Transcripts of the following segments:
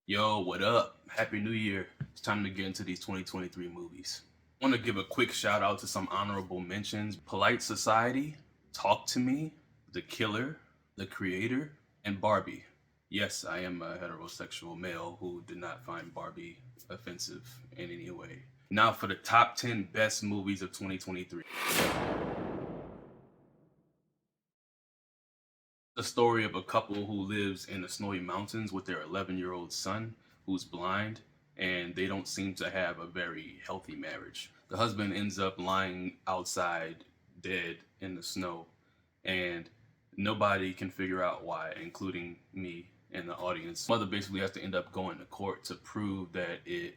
Yo, what up? Happy New Year. It's time to get into these 2023 movies. I want to give a quick shout out to some honorable mentions: Polite Society, Talk to Me, The Killer, The Creator, and Barbie. Yes, I am a heterosexual male who did not find Barbie offensive in any way. Now for the top 10 best movies of 2023. The story of a couple who lives in the snowy mountains with their 11-year-old son who's blind, and they don't seem to have a very healthy marriage. The husband ends up lying outside dead in the snow, and nobody can figure out why, including me and the audience. Mother basically has to end up going to court to prove that it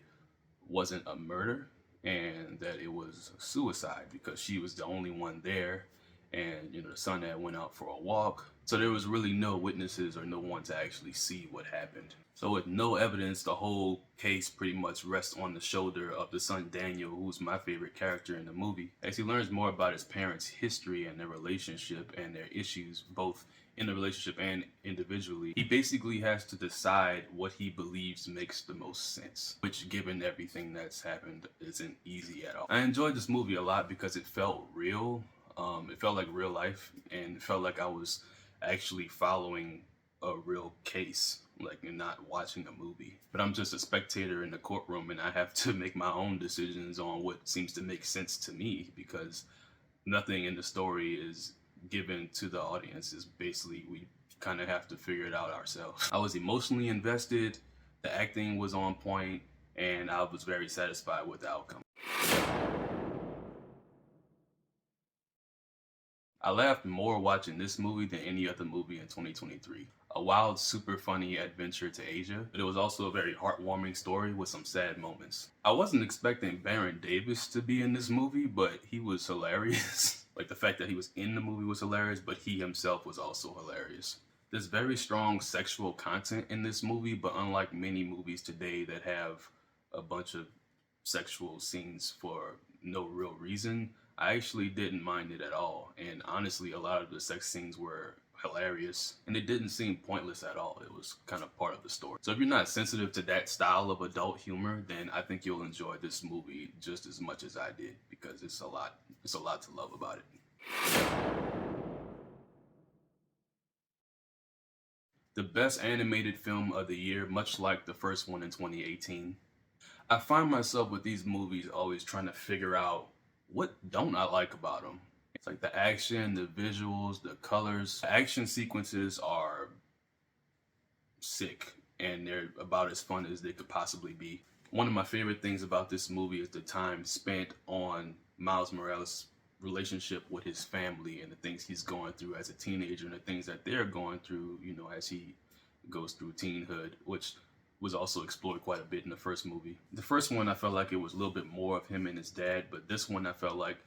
wasn't a murder and that it was suicide because she was the only one there, and the son had went out for a walk, so there was really no witnesses or no one to actually see what happened. So with no evidence, the whole case pretty much rests on the shoulder of the son Daniel, who's my favorite character in the movie, as he learns more about his parents' history and their relationship and their issues, both in the relationship and individually. He basically has to decide what he believes makes the most sense, which, given everything that's happened, isn't easy at all. I enjoyed this movie a lot because it felt real. It felt like real life, and it felt like I was actually following a real case, like, and not watching a movie. But I'm just a spectator in the courtroom, and I have to make my own decisions on what seems to make sense to me, because nothing in the story is given to the audience. Is basically, we kind of have to figure it out ourselves. I was emotionally invested, the acting was on point, and I was very satisfied with the outcome. I laughed more watching this movie than any other movie in 2023. A wild, super funny adventure to Asia, but it was also a very heartwarming story with some sad moments. I wasn't expecting Baron Davis to be in this movie, but he was hilarious. Like, the fact that he was in the movie was hilarious, but he himself was also hilarious. There's very strong sexual content in this movie, but unlike many movies today that have a bunch of sexual scenes for no real reason, I actually didn't mind it at all. And honestly, a lot of the sex scenes were hilarious and it didn't seem pointless at all. It was kind of part of the story. So if you're not sensitive to that style of adult humor, then I think you'll enjoy this movie just as much as I did, because it's a lot to love about it. The best animated film of the year, much like the first one in 2018. I find myself with these movies always trying to figure out what don't I like about them. It's like the action, the visuals, the colors. The action sequences are sick, and they're about as fun as they could possibly be. One of my favorite things about this movie is the time spent on Miles Morales' relationship with his family and the things he's going through as a teenager and the things that they're going through, as he goes through teenhood, which was also explored quite a bit in the first movie. The first one, I felt like it was a little bit more of him and his dad, but this one, I felt like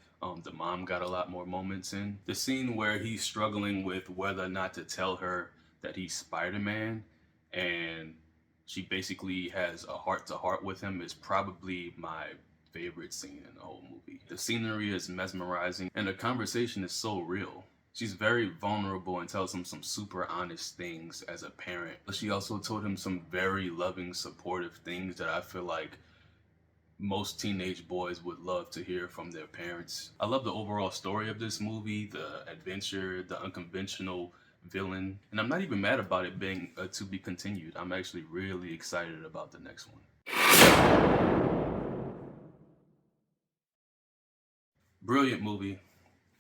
the mom got a lot more moments in. The scene where he's struggling with whether or not to tell her that he's Spider-Man, and she basically has a heart to heart with him, is probably my favorite scene in the whole movie. The scenery is mesmerizing, and the conversation is so real. She's very vulnerable and tells him some super honest things as a parent, but she also told him some very loving, supportive things that I feel like most teenage boys would love to hear from their parents. I love the overall story of this movie, the adventure, the unconventional villain, and I'm not even mad about it being to be continued. I'm actually really excited about the next one. Brilliant movie.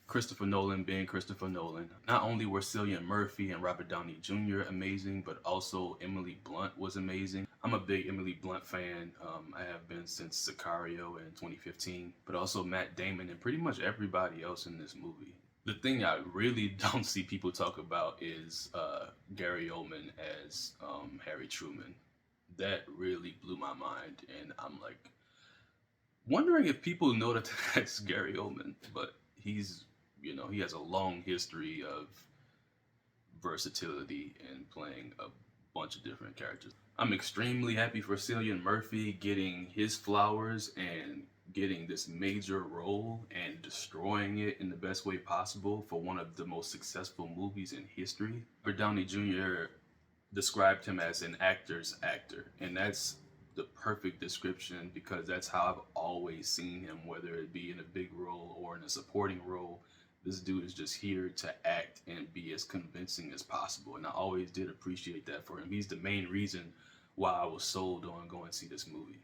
Christopher Nolan being Christopher Nolan. Not only were Cillian Murphy and Robert Downey Jr. amazing, but also Emily Blunt was amazing. I'm a big Emily Blunt fan. I have been since Sicario in 2015, but also Matt Damon and pretty much everybody else in this movie. The thing I really don't see people talk about is Gary Oldman as Harry Truman. That really blew my mind, and I'm like wondering if people know that that's Gary Oldman, but he has a long history of versatility in playing a bunch of different characters. I'm extremely happy for Cillian Murphy getting his flowers and getting this major role and destroying it in the best way possible for one of the most successful movies in history. Robert Downey Jr. described him as an actor's actor, and that's the perfect description because that's how I've always seen him, whether it be in a big role or in a supporting role. This dude is just here to act and be as convincing as possible, and I always did appreciate that for him. He's the main reason why I was sold on going to see this movie.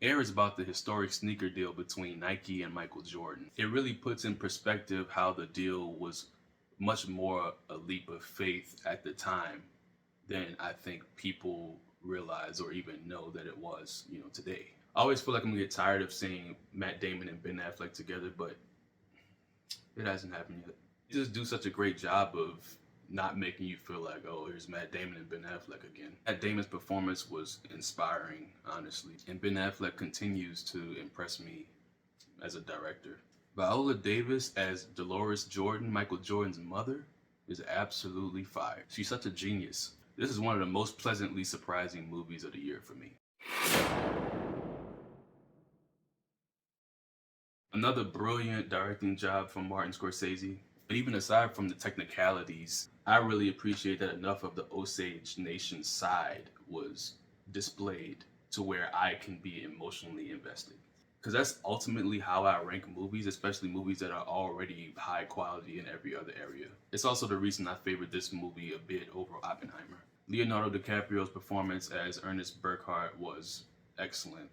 Air is about the historic sneaker deal between Nike and Michael Jordan. It really puts in perspective how the deal was much more a leap of faith at the time than I think people realize or even know that it was, today. I always feel like I'm gonna get tired of seeing Matt Damon and Ben Affleck together, but it hasn't happened yet. They just do such a great job of not making you feel like, oh, here's Matt Damon and Ben Affleck again. Matt Damon's performance was inspiring, honestly, and Ben Affleck continues to impress me as a director. Viola Davis as Dolores Jordan, Michael Jordan's mother, is absolutely fire. She's such a genius. This is one of the most pleasantly surprising movies of the year for me. Another brilliant directing job from Martin Scorsese. But even aside from the technicalities, I really appreciate that enough of the Osage Nation side was displayed to where I can be emotionally invested. Because that's ultimately how I rank movies, especially movies that are already high quality in every other area. It's also the reason I favored this movie a bit over Oppenheimer. Leonardo DiCaprio's performance as Ernest Burkhart was excellent,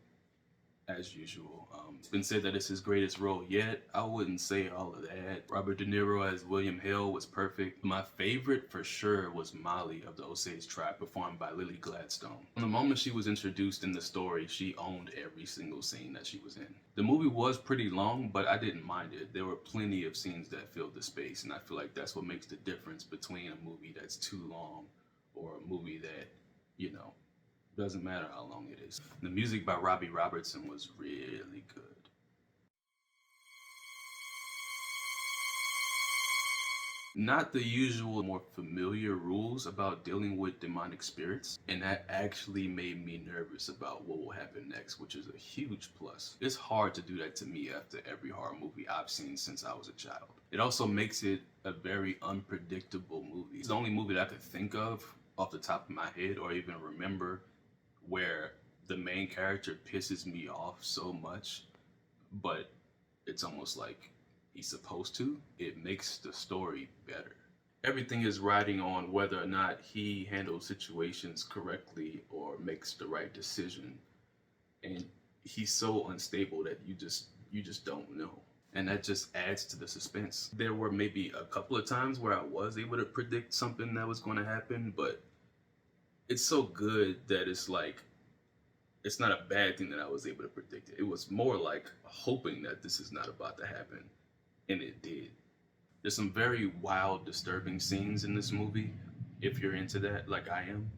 as usual. It's been said that it's his greatest role yet. I wouldn't say all of that. Robert De Niro as William Hill was perfect. My favorite for sure was Molly of the Osage Tribe, performed by Lily Gladstone. From the moment she was introduced in the story, she owned every single scene that she was in. The movie was pretty long, but I didn't mind it. There were plenty of scenes that filled the space, and I feel like that's what makes the difference between a movie that's too long or a movie that, doesn't matter how long it is. The music by Robbie Robertson was really good. Not the usual, more familiar rules about dealing with demonic spirits, and that actually made me nervous about what will happen next, which is a huge plus. It's hard to do that to me after every horror movie I've seen since I was a child. It also makes it a very unpredictable movie. It's the only movie that I could think of off the top of my head or even remember where the main character pisses me off so much, but it's almost like he's supposed to. It makes the story better. Everything is riding on whether or not he handles situations correctly or makes the right decision. And he's so unstable that you just don't know. And that just adds to the suspense. There were maybe a couple of times where I was able to predict something that was going to happen, but it's so good that it's not a bad thing that I was able to predict it. It was more like hoping that this is not about to happen, and it did. There's some very wild, disturbing scenes in this movie, if you're into that, like I am,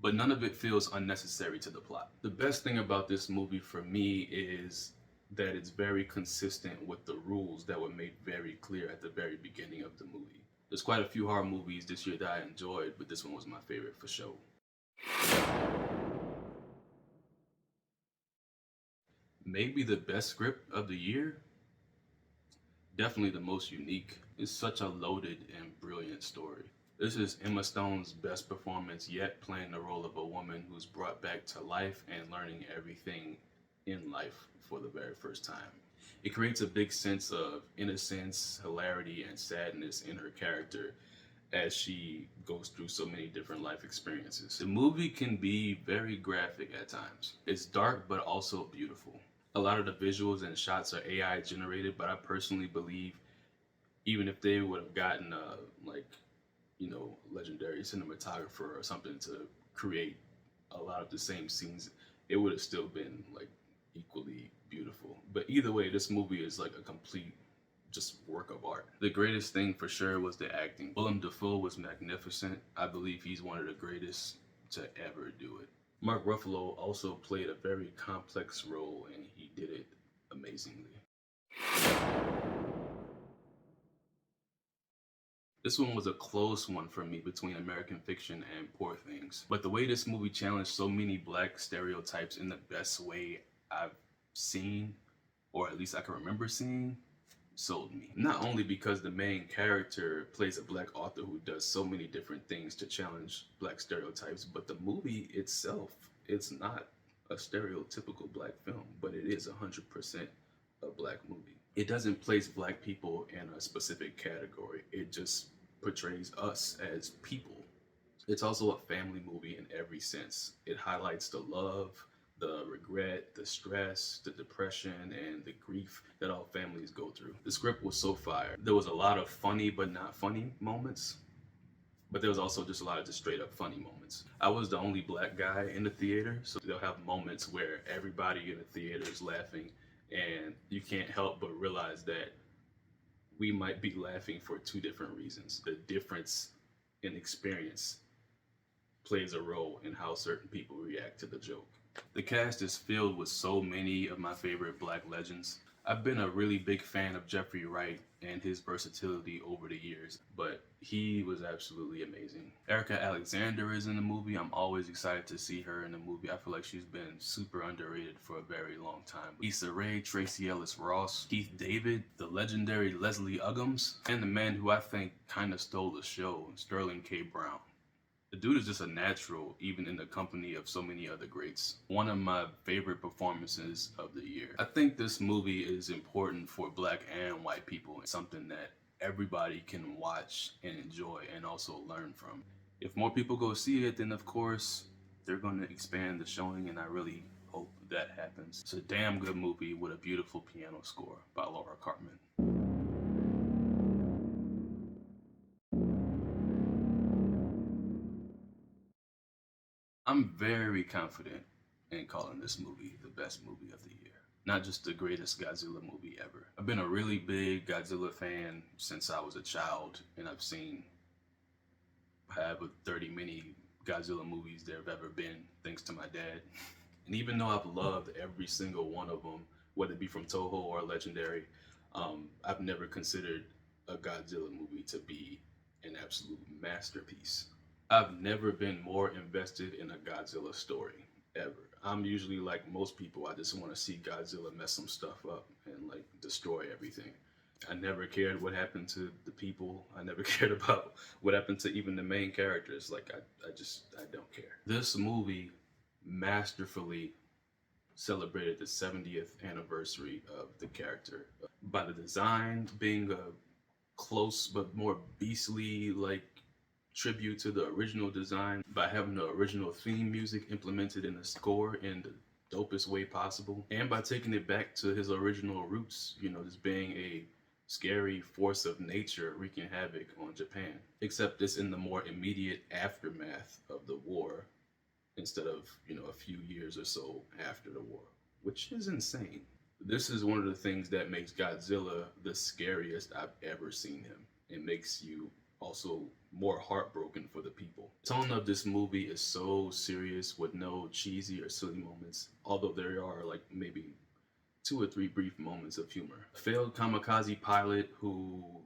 but none of it feels unnecessary to the plot. The best thing about this movie for me is that it's very consistent with the rules that were made very clear at the very beginning of the movie. There's quite a few horror movies this year that I enjoyed, but this one was my favorite for sure. Maybe the best script of the year? Definitely the most unique. It's such a loaded and brilliant story. This is Emma Stone's best performance yet, playing the role of a woman who's brought back to life and learning everything in life for the very first time. It creates a big sense of innocence, hilarity, and sadness in her character as she goes through so many different life experiences. The movie can be very graphic at times. It's dark but also beautiful. A lot of the visuals and shots are AI generated, but I personally believe even if they would have gotten legendary cinematographer or something to create a lot of the same scenes, it would have still been equally beautiful. But either way, this movie is like a complete just work of art. The greatest thing for sure was the acting. Willem Dafoe was magnificent. I believe he's one of the greatest to ever do it. Mark Ruffalo also played a very complex role and he did it amazingly. This one was a close one for me between American Fiction and Poor Things. But the way this movie challenged so many black stereotypes in the best way I've seen, or at least I can remember seeing, sold me. Not only because the main character plays a black author who does so many different things to challenge black stereotypes, but the movie itself, it's not a stereotypical black film, but it is 100% a black movie. It doesn't place black people in a specific category. It just portrays us as people. It's also a family movie in every sense. It highlights the love, the regret, the stress, the depression, and the grief that all families go through. The script was so fire. There was a lot of funny but not funny moments, but there was also just a lot of just straight up funny moments. I was the only black guy in the theater, so they'll have moments where everybody in the theater is laughing, and you can't help but realize that we might be laughing for two different reasons. The difference in experience plays a role in how certain people react to the joke. The cast is filled with so many of my favorite black legends. I've been a really big fan of Jeffrey Wright and his versatility over the years, but he was absolutely amazing. Erica Alexander is in the movie. I'm always excited to see her in the movie. I feel like she's been super underrated for a very long time. Issa Rae, Tracy Ellis Ross, Keith David, the legendary Leslie Uggams, and the man who I think kind of stole the show, Sterling K. Brown. The dude is just a natural, even in the company of so many other greats. One of my favorite performances of the year. I think this movie is important for black and white people. It's something that everybody can watch and enjoy and also learn from. If more people go see it, then of course they're going to expand the showing, and I really hope that happens. It's a damn good movie with a beautiful piano score by Laura Cartman. I'm very confident in calling this movie the best movie of the year. Not just the greatest Godzilla movie ever. I've been a really big Godzilla fan since I was a child, and I've seen however 30 many Godzilla movies there have ever been, thanks to my dad. And even though I've loved every single one of them, whether it be from Toho or Legendary, I've never considered a Godzilla movie to be an absolute masterpiece. I've never been more invested in a Godzilla story ever. I'm usually like most people. I just want to see Godzilla mess some stuff up and like destroy everything. I never cared what happened to the people. I never cared about what happened to even the main characters. Like I don't care. This movie masterfully celebrated the 70th anniversary of the character by the design being a close but more beastly like tribute to the original design by having the original theme music implemented in the score in the dopest way possible, and by taking it back to his original roots, just being a scary force of nature wreaking havoc on Japan. Except it's in the more immediate aftermath of the war instead of, a few years or so after the war, which is insane. This is one of the things that makes Godzilla the scariest I've ever seen him. It makes you also more heartbroken for the people. The tone of this movie is so serious with no cheesy or silly moments, although there are like maybe two or three brief moments of humor. A failed kamikaze pilot who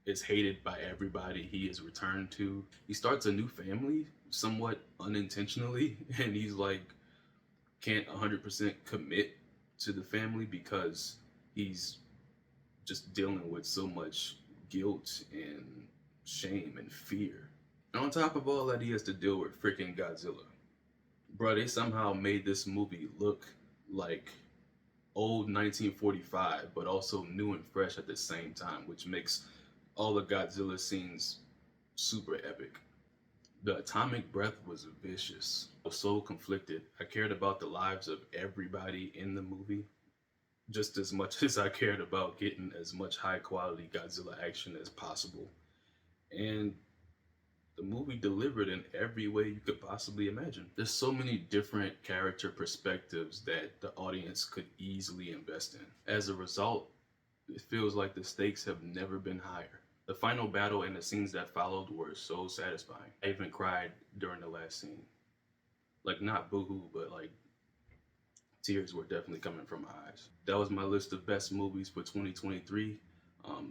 is hated by everybody he is returned to. He starts a new family somewhat unintentionally, and he's like can't 100% commit to the family because he's just dealing with so much guilt and shame and fear. And on top of all that, he has to deal with freaking Godzilla. Bro, they somehow made this movie look like old 1945, but also new and fresh at the same time, which makes all the Godzilla scenes super epic. The atomic breath was vicious. I was so conflicted. I cared about the lives of everybody in the movie just as much as I cared about getting as much high quality Godzilla action as possible. And the movie delivered in every way you could possibly imagine. There's so many different character perspectives that the audience could easily invest in. As a result, it feels like the stakes have never been higher. The final battle and the scenes that followed were so satisfying. I even cried during the last scene. Like, not boohoo, but like tears were definitely coming from my eyes. That was my list of best movies for 2023.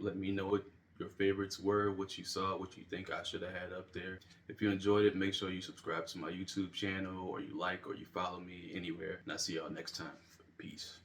Let me know what your favorites were, what you saw, what you think I should have had up there. If you enjoyed it, make sure you subscribe to my YouTube channel, or you like, or you follow me anywhere. And I'll see y'all next time. Peace.